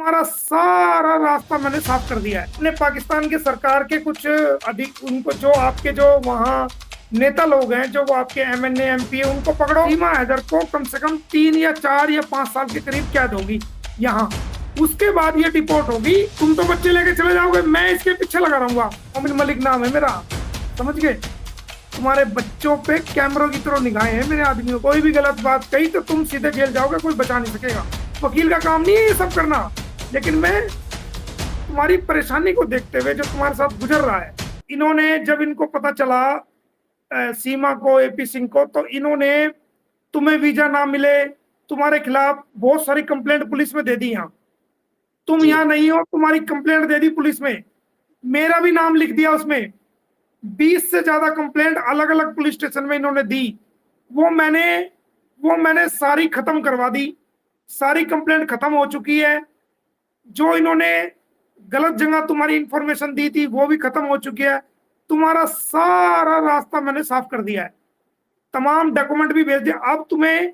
तुम्हारा सारा रास्ता मैंने साफ कर दिया है। अपने पाकिस्तान की सरकार के कुछ अधिक उनको जो आपके जो वहाँ नेता लोग हैं, जो वो आपके एमएनए एमपी है, उनको पकड़ो। सीमा हैदर को कम से कम 3 या 4 या 5 साल के करीब कैद होगी यहाँ। उसके बाद ये डिपोर्ट होगी। तुम तो बच्चे लेके चले जाओगे, मैं इसके पीछे लगा रहूंगा। मोमिन मलिक नाम है मेरा, समझ गए? तुम्हारे बच्चों पे कैमरों की तरह निगाहें हैं मेरे आदमियों। कोई भी गलत बात कही तो तुम सीधे जेल जाओगे, कोई बचा नहीं सकेगा। वकील का काम नहीं है ये सब करना। लेकिन मैं तुम्हारी परेशानी को देखते हुए, जो तुम्हारे साथ गुजर रहा है, इन्होंने जब इनको पता चला सीमा को, एपी सिंह को, तो इन्होंने तुम्हें वीजा ना मिले, तुम्हारे खिलाफ बहुत सारी कंप्लेंट पुलिस में दे दी। यहाँ तुम यहाँ नहीं हो, तुम्हारी कंप्लेंट दे दी पुलिस में, मेरा भी नाम लिख दिया उसमें। 20 से ज्यादा कंप्लेंट अलग अलग पुलिस स्टेशन में इन्होंने दी। वो मैंने सारी खत्म करवा दी। सारी कंप्लेंट खत्म हो चुकी है। जो इन्होंने गलत जगह तुम्हारी इंफॉर्मेशन दी थी वो भी खत्म हो चुकी है। तुम्हारा सारा रास्ता मैंने साफ कर दिया है। तमाम डॉक्यूमेंट भी भेज दिया। अब तुम्हें,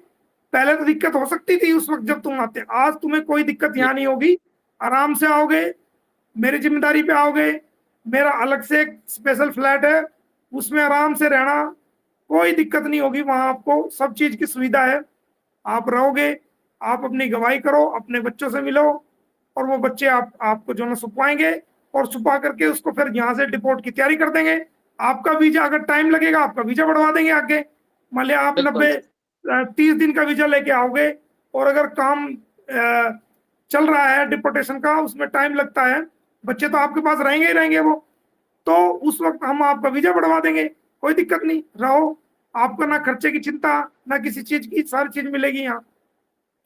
पहले तो दिक्कत हो सकती थी उस वक्त जब तुम आते, आज तुम्हें कोई दिक्कत यहाँ नहीं होगी। आराम से आओगे, मेरी जिम्मेदारी पे आओगे। मेरा अलग से एक स्पेशल फ्लैट है, उसमें आराम से रहना, कोई दिक्कत नहीं होगी। वहां आपको सब चीज की सुविधा है। आप रहोगे, आप अपनी गवाही करो, अपने बच्चों से मिलो, और वो बच्चे आपको जो ना छुपवाएंगे, और छुपा करके उसको फिर यहाँ से डिपोर्ट की तैयारी कर देंगे। आपका वीजा, अगर टाइम लगेगा, आपका वीजा बढ़वा देंगे आगे। मान लिया आप बिल्कुल। 90-30 दिन का वीजा लेके आओगे, और अगर काम चल रहा है डिपोर्टेशन का, उसमें टाइम लगता है, बच्चे तो आपके पास रहेंगे ही रहेंगे वो, तो उस वक्त हम आपका वीजा बढ़वा देंगे। कोई दिक्कत नहीं, रहो। आपको ना खर्चे की चिंता, ना किसी चीज की, सारी चीज मिलेगी यहाँ।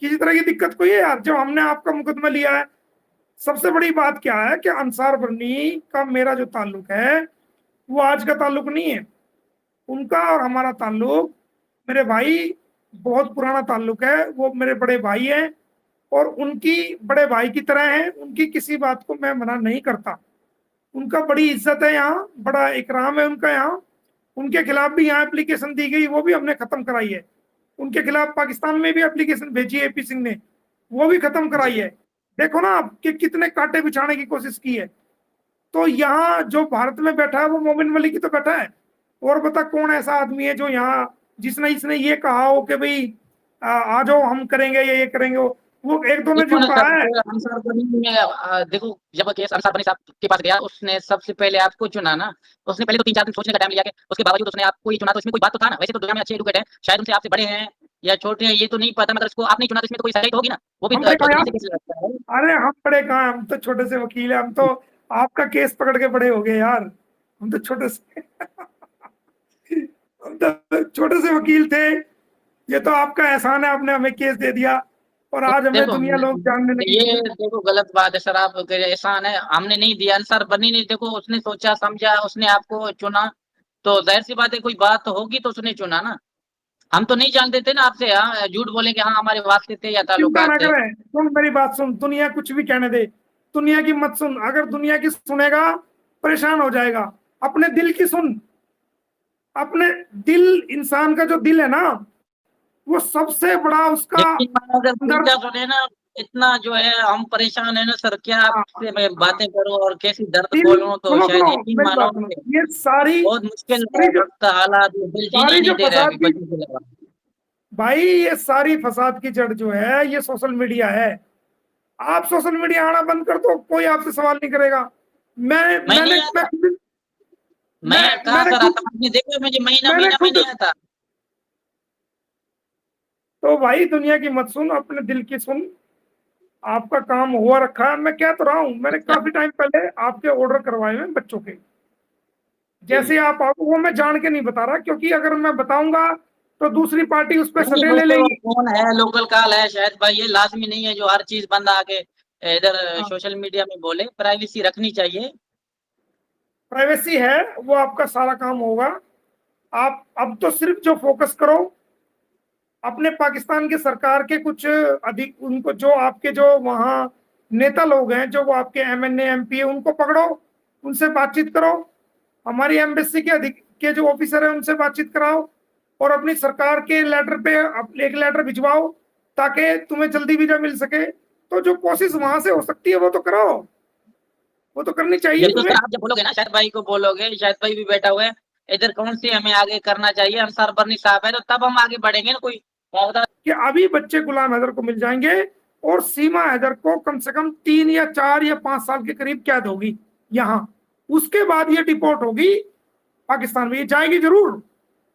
किसी तरह की दिक्कत कोई है यार? जब हमने आपका मुकदमा लिया है, सबसे बड़ी बात क्या है कि अंसार बर्नी का मेरा जो ताल्लुक है वो आज का ताल्लुक नहीं है। उनका और हमारा ताल्लुक, मेरे भाई, बहुत पुराना ताल्लुक है। वो मेरे बड़े भाई हैं, और उनकी बड़े भाई की तरह हैं। उनकी किसी बात को मैं मना नहीं करता। उनका बड़ी इज्जत है यहाँ, बड़ा इकराम है उनका यहाँ। उनके खिलाफ भी यहाँ एप्लीकेशन दी गई, वो भी हमने खत्म कराई है। उनके खिलाफ पाकिस्तान में भी एप्लीकेशन भेजी है एपी सिंह ने, वो भी खत्म कराई है। देखो ना आप कि कितने कांटे बिछाने की कोशिश की है। तो यहाँ जो भारत में बैठा है वो मोमिन मलिक ही तो बैठा है। और बता कौन ऐसा आदमी है जो यहाँ, जिसने इसने ये कहा हो कि भाई आ जाओ हम करेंगे, ये करेंगे, वो एक दो ने देखो जो ना कहा सर, है। अंसार बनी में देखो, जब केस अंसार बनी साहब के पास गया, उसने सबसे पहले आपको चुना ना। उसने पहले तो 3-4 दिन सोचने का टाइम लिया, के उसके बावजूद उसने आपको ही चुना, तो इसमें कोई बात तो था ना। वैसे तो दुनिया में अच्छे एडवोकेट हैं, शायद उनसे आपसे बड़े हैं या छोटे हैं, ये तो नहीं पता, मगर इसको आपने चुना तो इसमें तो कोई सच्चाई तो होगी ना। वो भी हम बड़े कहाँ दिल्ली यार? से केस लड़ता है। अरे हम बड़े कहाँ, हम तो छोटे से वकील है। हम तो आपका केस पकड़ के बड़े हो गए यार। हम तो छोटे से हम तो छोटे से वकील थे। ये तो आपका एहसान है, आपने हमें केस दे दिया, और आज हमें देखो, दुनिया लोग जानने लगी। ये देखो गलत बात है सर, आप एहसान है हमने नहीं दिया। अंसार बनी नहीं, देखो उसने सोचा समझा, उसने आपको चुना, तो जाहिर सी बात है कोई बात तो होगी, तो उसने चुना ना। हम तो नहीं जानते थे ना आपसे, हाँ झूठ बोलेंगे, हाँ हमारे वास्ते थे या चिंता ना ताल्लुकात थे। करें, सुन मेरी बात सुन। दुनिया कुछ भी कहने दे, दुनिया की मत सुन। अगर दुनिया की सुनेगा परेशान हो जाएगा। अपने दिल की सुन। अपने दिल, इंसान का जो दिल है ना, वो सबसे बड़ा उसका लेकिन मैं अगर दिल अंदर। का सुने ना, इतना जो है हम परेशान है ना सर, क्या हाँ, आपसे मैं हाँ। बातें करूं और कैसी दर्द दिल, बोलूं, तो सुनो सुनो शायद यकीन मेरी बात सुनो। मानोगे। ये सारी बहुत मुश्किल है सारी जो वक्त, हालात, दिल जीने ही सारी नहीं जो दे रहा है फसाद अभी की, बचने के अलावा। भाई ये सारी फसाद की जड़ जो है ये सोशल मीडिया है। आप सोशल मीडिया आना बंद कर दो, कोई आपसे सवाल नहीं करेगा। मैं मैं मैंने नहीं मैं आता, खुद मैं मैं कहाँ मैंने सर खुद आता, आपने देखा मुझे महीना मैंने महीना में खुद नहीं आता। तो भाई दुनिया की मत सुन, अपने दिल की सुन। आपका काम हुआ रखा है। मैं कह तो रहा हूँ, मैंने अच्छा। काफी टाइम पहले आपके ऑर्डर करवाए हैं बच्चों के। जी। जैसे ही आप आओ, वो मैं जान के नहीं बता रहा, क्योंकि अगर मैं बताऊंगा तो दूसरी पार्टी उस पर नहीं, सटे वो ले तो लेगी। फोन है, लोकल कॉल है शायद भाई, ये लाजमी नहीं है जो हर चीज बंद आके इधर हाँ, सोशल मीडिया में बोले, प्राइवेसी रखनी चाहिए। प्राइवेसी है, वो आपका सारा काम होगा। आप अब तो सिर्फ जो फोकस करो, अपने पाकिस्तान की सरकार के कुछ अधिक उनको, जो आपके जो वहाँ नेता लोग हैं, जो वो आपके एमएनए एमपी है, उनको पकड़ो, उनसे बातचीत करो। हमारी एम्बेसी के अधिक के जो ऑफिसर है उनसे बातचीत कराओ, और अपनी सरकार के लेटर पे एक लेटर भिजवाओ, ताकि तुम्हें जल्दी वीजा मिल सके। तो जो कोशिश वहां से हो सकती है वो तो करो, वो तो करनी चाहिए बिल्कुल तुम्हें। सर, आप जब बोलोगे ना शाहिद भाई को बोलोगे, शाहिद भाई भी बैठा हुआ है, इधर कौन सी हमें आगे करना चाहिए, हम सरबरनी साहब है, तो तब हम आगे बढ़ेंगे ना। कोई क्या होता कि अभी बच्चे गुलाम हैदर को मिल जाएंगे और सीमा हैदर को कम से कम 3 या 4 या 5 साल के करीब कैद होगी यहाँ। उसके बाद ये डिपोर्ट होगी पाकिस्तान में, ये जाएगी जरूर,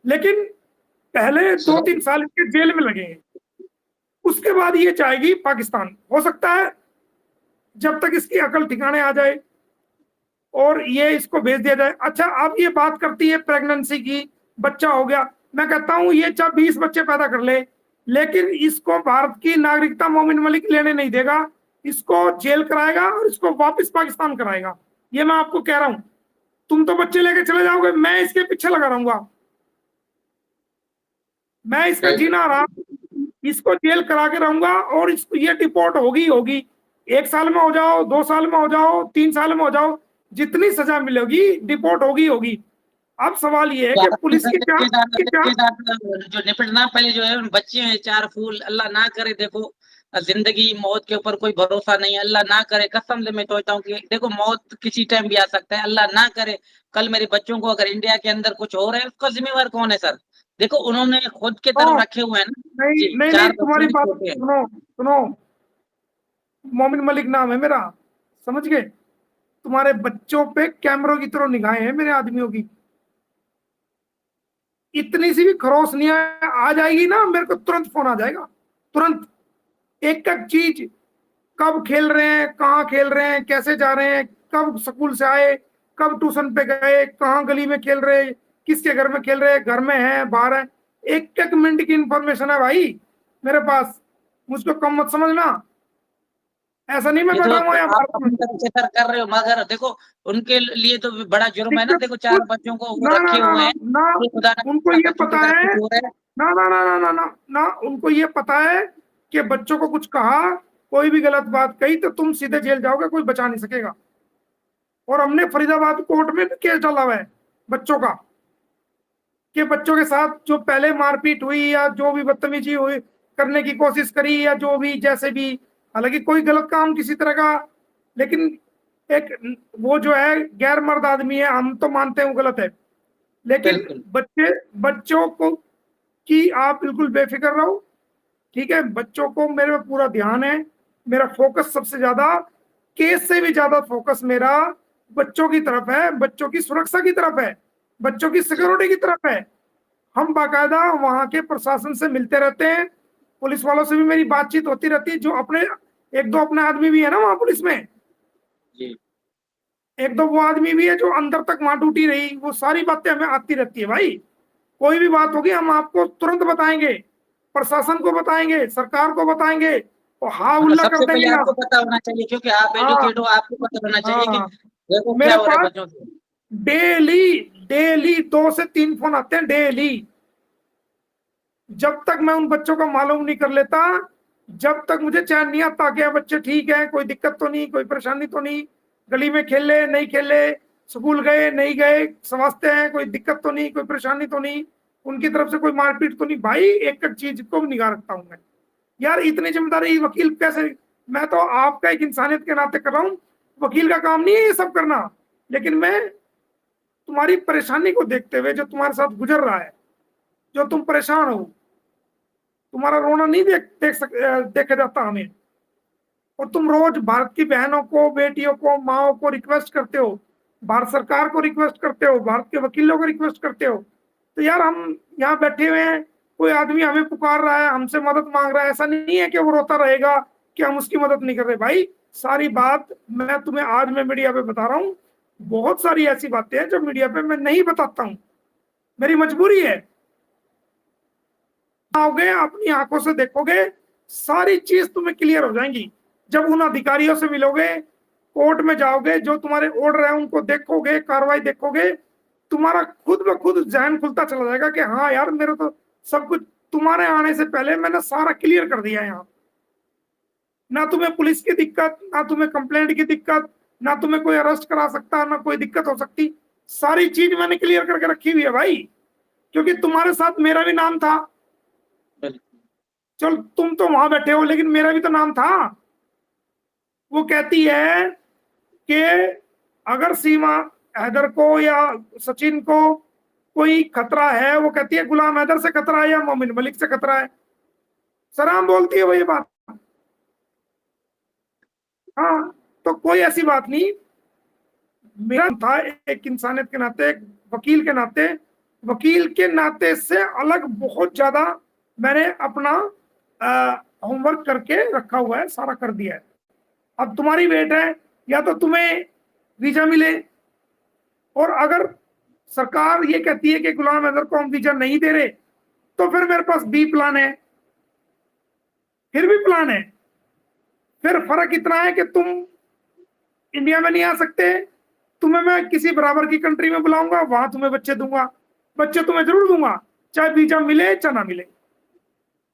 लेकिन पहले है? 2-3 साल इसके जेल में लगेंगे, उसके बाद ये जाएगी पाकिस्तान। हो सकता है जब तक इसकी अकल ठिकाने आ जाए और ये इसको भेज दिया जाए। अच्छा, अब ये बात करती है प्रेगनेंसी की, बच्चा हो गया, मैं कहता हूं ये चाहे 20 बच्चे पैदा कर ले, लेकिन इसको भारत की नागरिकता मोमिन मलिक लेने नहीं देगा, इसको जेल कराएगा और इसको वापस पाकिस्तान कराएगा। ये मैं आपको कह रहा हूं। तुम तो बच्चे लेके चले जाओगे, मैं इसके पीछे लगा रहूंगा, मैं इसका जीना आराम, इसको जेल करा के रहूंगा और इसको ये डिपोर्ट होगी होगी। 1 साल में हो जाओ, 2 साल में हो जाओ, 3 साल में हो जाओ, जितनी सजा मिलेगी डिपोर्ट होगी होगी। अब सवाल ये है क्या कि पुलिस की क्या, इसके साथ जो निपटना, पहले जो है बच्चे हैं 4 फूल, अल्लाह ना करे। देखो जिंदगी मौत के ऊपर कोई भरोसा नहीं है, अल्लाह ना करे, कसम से मैं सोचता हूँ कि देखो मौत किसी टाइम भी आ सकता है, अल्लाह ना करे कल मेरे बच्चों को अगर इंडिया के अंदर कुछ हो रहा है, उसका जिम्मेवार कौन है सर? देखो उन्होंने खुद के तो तरफ रखे हुए हैं ना नहीं जी, नहीं नहीं, 4 बच्चे तुम्हारी भी बात छोटे हैं। सुनो सुनो, मोमिन मलिक नाम है मेरा, समझ गए? तुम्हारे बच्चों पे कैमरों की तरह निगाहें हैं मेरे आदमियों की। इतनी सी भी खरोस नहीं आ जाएगी ना, मेरे को तुरंत फोन आ जाएगा, तुरंत। एक एक चीज, कब खेल रहे हैं, कहाँ खेल रहे हैं, कैसे जा रहे हैं, कब स्कूल से आए, कब ट्यूशन पे गए, कहाँ गली में खेल रहे, किसके घर में खेल रहे, घर में है बाहर है, एक एक मिनट की इंफॉर्मेशन है भाई मेरे पास। मुझको कम मत समझना, ऐसा नहीं मैं ये तो बैठा हुआ यहाँ आप भारत में। अपनी तरफ से सर कर रहे हो, मगर देखो उनके लिए तो बड़ा जुर्म है ना। दिक्कत देखो 4 कुछ, बच्चों को वो ना ना रखे ना हुए ना हैं ना, कि खुदा ना उनको खास्ता ये बच्चों के पता साथ है, कुछ हो रहा है। ना ना ना ना ना ना ना, उनको ये पता है कि बच्चों को कुछ कहा, कोई भी गलत बात कही तो तुम सीधे जेल जाओगे, कोई बचा नहीं सकेगा। और हमने फरीदाबाद कोर्ट में भी केस डाला हुआ है बच्चों का, कि बच्चों के साथ जो पहले मारपीट हुई या जो भी बदतमीजी हुई, करने की कोशिश करी या जो भी जैसे भी, हालांकि कोई गलत काम किसी तरह का, लेकिन एक वो जो है गैर मर्द आदमी है, हम तो मानते हैं वो गलत है, लेकिन बिल्कुल, बच्चों को कि आप बिल्कुल बेफिक्र रहो, ठीक है? बच्चों को मेरे पे पूरा ध्यान है, मेरा फोकस सबसे ज्यादा, केस से भी ज्यादा फोकस मेरा बच्चों की तरफ है, बच्चों की सुरक्षा की तरफ है, बच्चों की जी, सिक्योरिटी की तरफ है। हम बाकायदा वहां के प्रशासन से मिलते रहते हैं, पुलिस वालों से भी मेरी बातचीत होती रहती है, जो अपने एक दो अपने आदमी भी है ना वहां पुलिस में, जी। एक दो वो आदमी भी है जो अंदर तक वहां ड्यूटी रही, वो सारी बातें हमें आती रहती है भाई। कोई भी बात होगी हम आपको तुरंत बताएंगे, प्रशासन को बताएंगे, सरकार को बताएंगे, और हाँ मतलब उल्ला कर सबसे पहले देंगे आपको आप। पता होना चाहिए, क्योंकि आप हाँ एजुकेट हो, आपको पता होना चाहिए कि हाँ, देखो क्या मेरे हो रहा है पास बच्चों से। डेली डेली 2 से 3 फोन आते हैं डेली। जब तक मैं उन बच्चों का मालूम नहीं कर लेता, जब तक मुझे चैन नहीं आता कि बच्चे ठीक है, कोई दिक्कत तो नहीं, कोई परेशानी तो नहीं, गली में खेले नहीं खेले, स्कूल गए नहीं गए, समझते हैं, कोई दिक्कत तो नहीं, कोई परेशानी तो नहीं, उनकी तरफ से कोई मारपीट तो नहीं, भाई एक एक चीज को निगाह रखता हूं मैं। यार इतनी जिम्मेदारी वकील कैसे, मैं तो आपका एक इंसानियत के नाते कर रहा हूँ, वकील का काम नहीं है ये सब करना, लेकिन मैं तुम्हारी परेशानी को देखते हुए, जो तुम्हारे साथ गुजर रहा है, जो तुम परेशान हो, तुम्हारा रोना नहीं देखा जाता हमें, और तुम रोज भारत की बहनों को, बेटियों को, माओ को रिक्वेस्ट करते हो, भारत सरकार को रिक्वेस्ट करते हो, भारत के वकीलों को रिक्वेस्ट करते हो। तो यार हम यहाँ बैठे हुए हैं, कोई आदमी हमें पुकार रहा है, हमसे मदद मांग रहा है, ऐसा नहीं है कि वो रोता रहेगा कि हम उसकी मदद नहीं कर रहे। भाई सारी बात मैं तुम्हें आज मैं मीडिया पे बता रहा हूँ, बहुत सारी ऐसी बातें हैं जो मीडिया पे मैं नहीं बताता हूँ, मेरी मजबूरी है। आओगे अपनी आंखों से देखोगे, सारी चीज तुम्हें क्लियर हो जाएंगी। जब उन अधिकारियों से मिलोगे, कोर्ट में जाओगे, जो तुम्हारे ऑर्डर है उनको देखोगे, कार्रवाई देखोगे, तुम्हारा खुद ब खुद जहन खुलता चला जाएगा कि हाँ यार मेरे तो सब कुछ तुम्हारे आने से पहले मैंने सारा क्लियर कर दिया। यहाँ ना तुम्हें पुलिस की दिक्कत, ना तुम्हें कंप्लेंट की दिक्कत, ना तुम्हें कोई अरेस्ट करा सकता, ना कोई दिक्कत हो सकती, सारी चीज मैंने क्लियर करके रखी हुई है भाई, क्योंकि तुम्हारे साथ मेरा भी नाम था। बिल्कुल। चल तुम तो वहां बैठे हो, लेकिन मेरा भी तो नाम था। वो कहती है कि अगर सीमा हैदर को या सचिन को कोई खतरा है, वो कहती है गुलाम हैदर से खतरा है या मोमिन मलिक से खतरा है। सराम बोलती है वही बात। हाँ, तो कोई ऐसी बात नहीं। मेरा था एक इंसानियत के नाते, एक वकील के नाते से अलग बहुत ज्यादा मैंने अपना होमवर्क करके रखा हुआ है, सारा कर दिया है। अब तुम्हारी वेट है, या तो तुम्हें वीजा मिले, और अगर सरकार ये कहती है कि गुलाम हैदर को हम वीजा नहीं दे रहे, तो फिर मेरे पास बी प्लान है, फिर भी प्लान है। फिर फर्क इतना है कि तुम इंडिया में नहीं आ सकते, तुम्हें मैं किसी बराबर की कंट्री में बुलाऊंगा, वहां तुम्हें बच्चे दूंगा, बच्चे तुम्हें जरूर दूंगा, चाहे वीजा मिले चाहे ना मिले।